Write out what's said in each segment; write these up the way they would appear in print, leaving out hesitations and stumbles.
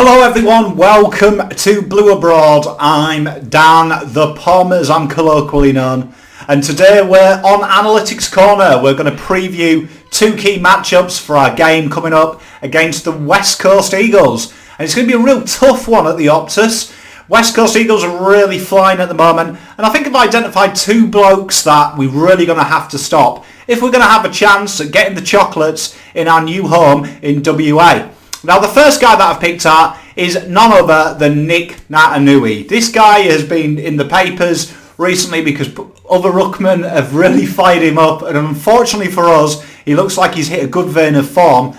Hello everyone, welcome to Blue Abroad. I'm Dan the Pom, as I'm colloquially known, and today we're on Analytics Corner. We're going to preview two key matchups for our game coming up against the West Coast Eagles, and it's going to be a real tough one at the Optus. West Coast Eagles are really flying at the moment, and I think I've identified two blokes that we're really going to have to stop if we're going to have a chance at getting the chocolates in our new home in WA. Now, the first guy that I've picked out is none other than Nic Naitanui. This guy has been in the papers recently because other ruckmen have really fired him up, and unfortunately for us, he looks like he's hit a good vein of form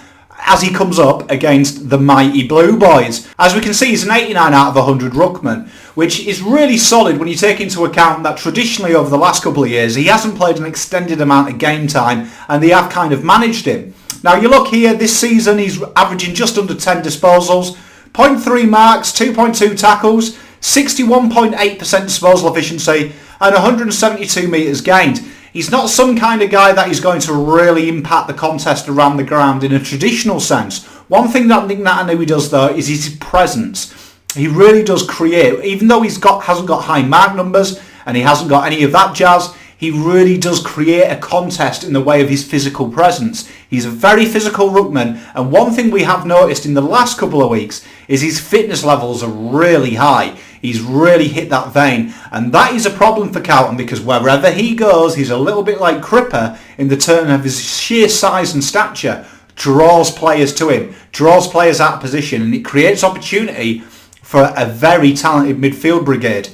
as he comes up against the mighty Blue Boys. As we can see, he's an 89 out of 100 ruckman, which is really solid when you take into account that traditionally over the last couple of years, he hasn't played an extended amount of game time, and they have kind of managed him. Now you look here, this season he's averaging just under 10 disposals, 0.3 marks, 2.2 tackles, 61.8% disposal efficiency and 172 metres gained. He's not some kind of guy that is going to really impact the contest around the ground in a traditional sense. One thing that Nic Naitanui does though is his presence. He really does create, even though hasn't got high mark numbers and he hasn't got any of that jazz, he really does create a contest in the way of his physical presence. He's a very physical ruckman, and one thing we have noticed in the last couple of weeks is his fitness levels are really high. He's really hit that vein, and that is a problem for Carlton because wherever he goes, he's a little bit like Cripper in the turn of his sheer size and stature, draws players to him, draws players out of position, and it creates opportunity for a very talented midfield brigade.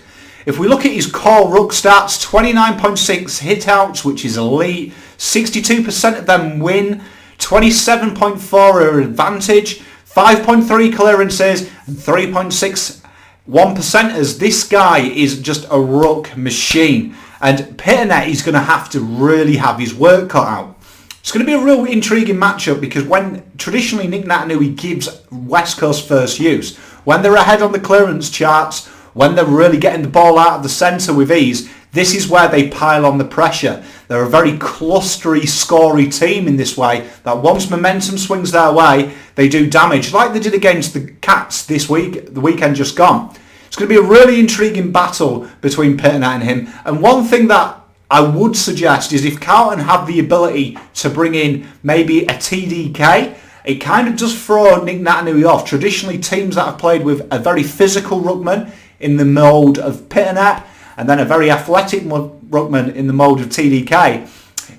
If we look at his core ruck stats, 29.6 hit-outs, which is elite, 62% of them win, 27.4 are advantage, 5.3 clearances, and 3.6 1%ers. This guy is just a ruck machine, and Pitternet is going to have to really have his work cut out. It's going to be a real intriguing matchup because when traditionally Nic Naitanui gives West Coast first use, when they're ahead on the clearance charts, when they're really getting the ball out of the centre with ease, this is where they pile on the pressure. They're a very clustery, scory team in this way, that once momentum swings their way, they do damage, like they did against the Cats this week, the weekend just gone. It's going to be a really intriguing battle between Pitternet and him, and one thing that I would suggest is if Carlton have the ability to bring in maybe a TDK, it kind of does throw Nic Naitanui off. Traditionally, teams that have played with a very physical ruckman in the mould of Pitternet and then a very athletic ruckman in the mould of TDK,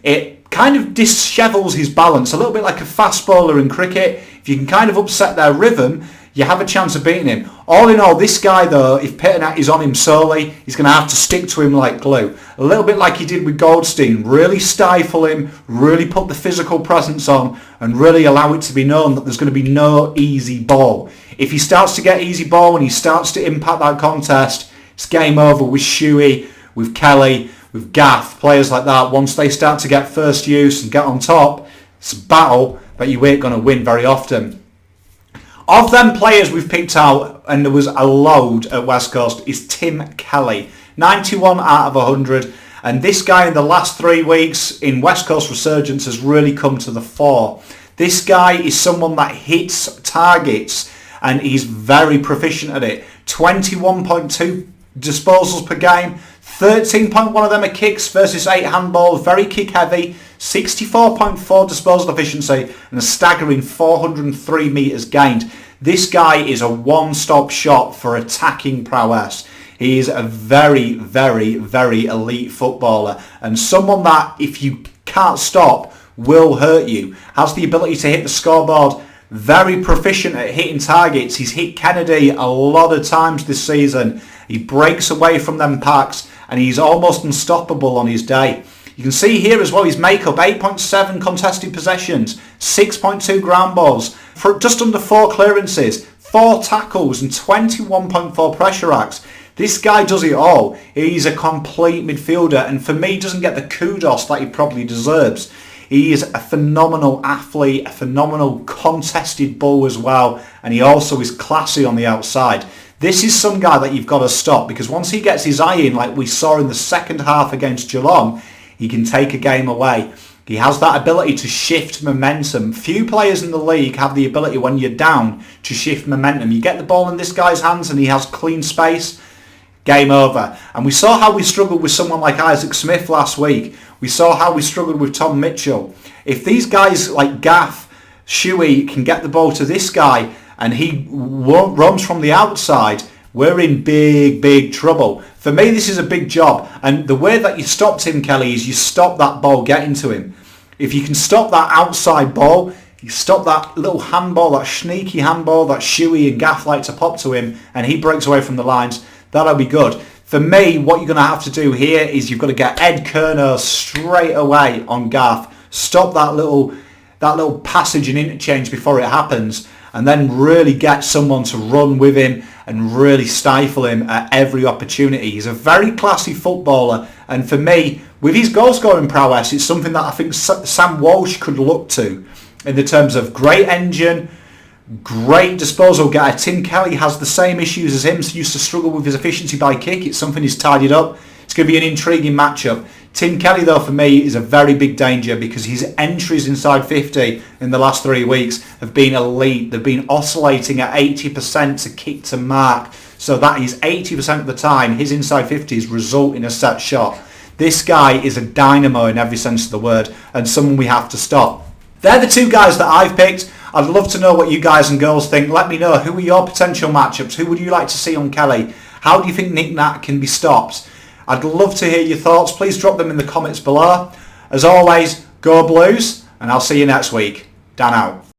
it kind of dishevels his balance, a little bit like a fast bowler in cricket. If you can kind of upset their rhythm, you have a chance of beating him. All in all, this guy though, if Pitternet is on him solely, he's going to have to stick to him like glue. A little bit like he did with Goldstein, really stifle him, really put the physical presence on and really allow it to be known that there's going to be no easy ball. If he starts to get easy ball and he starts to impact that contest, it's game over with Shuey, with Kelly, with Gaff, players like that. Once they start to get first use and get on top, it's a battle that you ain't going to win very often. Of them players we've picked out, and there was a load at West Coast, is Tim Kelly. 91 out of 100. And this guy in the last 3 weeks in West Coast Resurgence has really come to the fore. This guy is someone that hits targets and he's very proficient at it. 21.2 disposals per game, 13.1 of them are kicks versus 8 handballs, very kick heavy, 64.4 disposal efficiency and a staggering 403 metres gained. This guy is a one-stop shop for attacking prowess. He is a very, very, very elite footballer and someone that if you can't stop will hurt you. Has the ability to hit the scoreboard, very proficient at hitting targets. He's hit Kennedy a lot of times this season. He breaks away from them packs and he's almost unstoppable on his day. You can see here as well his makeup, 8.7 contested possessions, 6.2 ground balls, for just under 4 clearances, 4 tackles and 21.4 pressure acts. This guy does it all. He's a complete midfielder and for me doesn't get the kudos that he probably deserves. He is a phenomenal athlete, a phenomenal contested bull as well, and he also is classy on the outside. This is some guy that you've got to stop because once he gets his eye in, like we saw in the second half against Geelong, he can take a game away. He has that ability to shift momentum. Few players in the league have the ability when you're down to shift momentum. You get the ball in this guy's hands and he has clean space, game over. And we saw how we struggled with someone like Isaac Smith last week. We saw how we struggled with Tom Mitchell. If these guys like Gaff, Shuey can get the ball to this guy and he roams from the outside, we're in big trouble. For me, this is a big job. And the way that you stop Tim Kelly is you stop that ball getting to him. If you can stop that outside ball, you stop that little handball, that sneaky handball that Shuey and Gaff like to pop to him, and he breaks away from the lines, that'll be good. For me, what you're going to have to do here is you've got to get Ed Kerner straight away on Gaff. Stop that little passage and interchange before it happens, and then really get someone to run with him and really stifle him at every opportunity. He's a very classy footballer, and for me, with his goal-scoring prowess, it's something that I think Sam Walsh could look to in the terms of great engine, great disposal getter. Tim Kelly has the same issues as him, so used to struggle with his efficiency by kick. It's something he's tidied up. It's going to be an intriguing matchup. Tim Kelly, though, for me, is a very big danger because his entries inside 50 in the last 3 weeks have been elite. They've been oscillating at 80% to kick to mark. So that is 80% of the time his inside 50s result in a set shot. This guy is a dynamo in every sense of the word and someone we have to stop. They're the two guys that I've picked. I'd love to know what you guys and girls think. Let me know, who are your potential matchups? Who would you like to see on Kelly? How do you think Nic Nat can be stopped? I'd love to hear your thoughts. Please drop them in the comments below. As always, go Blues, and I'll see you next week. Dan out.